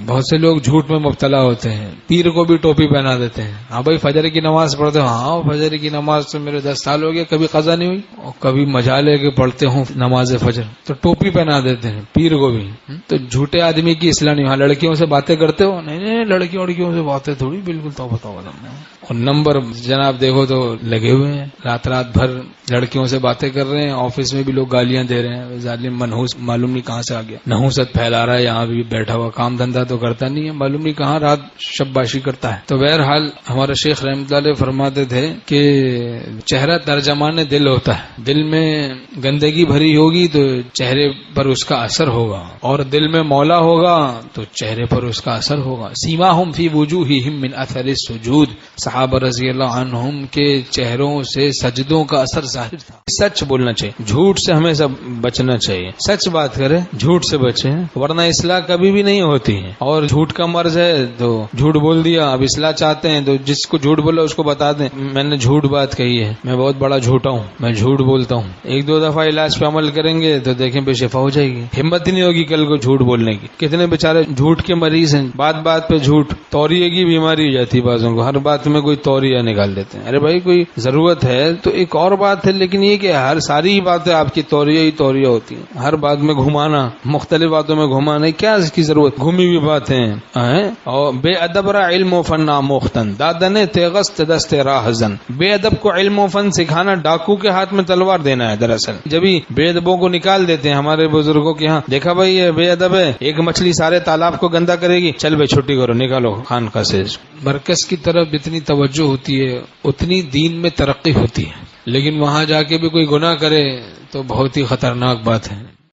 بہت سے لوگ جھوٹ میں مبتلا ہوتے ہیں، پیر کو بھی ٹوپی پہنا دیتے ہیں. ہاں بھائی فجر کی نماز پڑھتے ہو؟ ہاں فجر کی نماز تو میرے 10 سال ہو گئے، کبھی قضا نہیں ہوئی، اور کبھی مجا لے کے پڑھتے ہوں نماز فجر. تو ٹوپی پہنا دیتے ہیں پیر کو بھی. تو جھوٹے آدمی کی اصلاح نہیں. ہاں لڑکیوں سے باتیں کرتے ہو؟ نہیں لڑکیوں سے باتیں تھوڑی، بالکل توبہ. اور نمبر جناب دیکھو تو لگے ہوئے ہیں، رات بھر لڑکیوں سے باتیں کر رہے ہیں. آفس میں بھی لوگ گالیاں دے رہے ہیں، ظالم منحوس معلوم نہیں کہاں سے آ گیا، نحوست پھیلا رہا ہے، یہاں بھی بیٹھا ہوا کام دھندا تو کرتا نہیں ہے، معلوم نہیں کہاں رات شباشی کرتا ہے. تو بہرحال ہمارا شیخ رحمۃ اللہ علیہ فرماتے تھے کہ چہرہ ترجمان دل ہوتا ہے. دل میں گندگی بھری ہوگی تو چہرے پر اس کا اثر ہوگا، اور دل میں مولا ہوگا تو چہرے پر اس کا اثر ہوگا. سیماہم فی وجوہہم من اثر السجود. صحابہ رضی اللہ عنہم کے چہروں سے سجدوں کا اثر ظاہر تھا. سچ بولنا چاہیے، جھوٹ سے ہمیشہ بچنا چاہیے. سچ بات کرے، جھوٹ سے بچے، ورنہ اصلاح کبھی بھی نہیں ہوتی ہے. اور جھوٹ کا مرض ہے تو جھوٹ بول دیا، اب اصلاح چاہتے ہیں تو جس کو جھوٹ بولا اس کو بتا دیں میں نے جھوٹ بات کہی ہے، میں بہت بڑا جھوٹا ہوں، میں جھوٹ بولتا ہوں. 1-2 دفعہ علاج پہ عمل کریں گے تو دیکھیں بے شفا ہو جائے گی. ہمت ہی نہیں ہوگی کل کو جھوٹ بولنے کی. کتنے بیچارے جھوٹ کے مریض ہیں، بات پہ جھوٹ. توریے کی بیماری ہو جاتی ہے بعضوں کو، ہر بات میں کوئی توریہ نکال دیتے ہیں. ارے بھائی کوئی ضرورت ہے تو ایک اور بات ہے، لیکن یہ کہ ہر ساری باتیں آپ کی توریہ ہی توریہ ہوتی ہیں. ہر بات میں گھمانا، مختلف باتوں میں گھمانا، کیا اس کی ضرورت؟ گھومی ہوئی باتیں ہیں. اور بے ادب را علم و فن آموختن دادن تیغست دست راہ زن. بے ادب کو علم و فن سکھانا ڈاکو کے ہاتھ میں تلوار دینا ہے. دراصل جبھی بے ادبوں کو نکال دیتے ہیں ہمارے بزرگوں کے ہاں، دیکھا بھائی یہ بے ادب ہے، ایک مچھلی سارے تالاب کو گندا کرے گی، چل بھائی چھٹی کرو، نکالو خانقاہ سے. مرکز کی طرف جتنی توجہ ہوتی ہے اتنی دین میں ترقی ہوتی ہے، لیکن وہاں جا کے بھی کوئی گناہ کرے تو بہت ہی خطرناک بات ہے.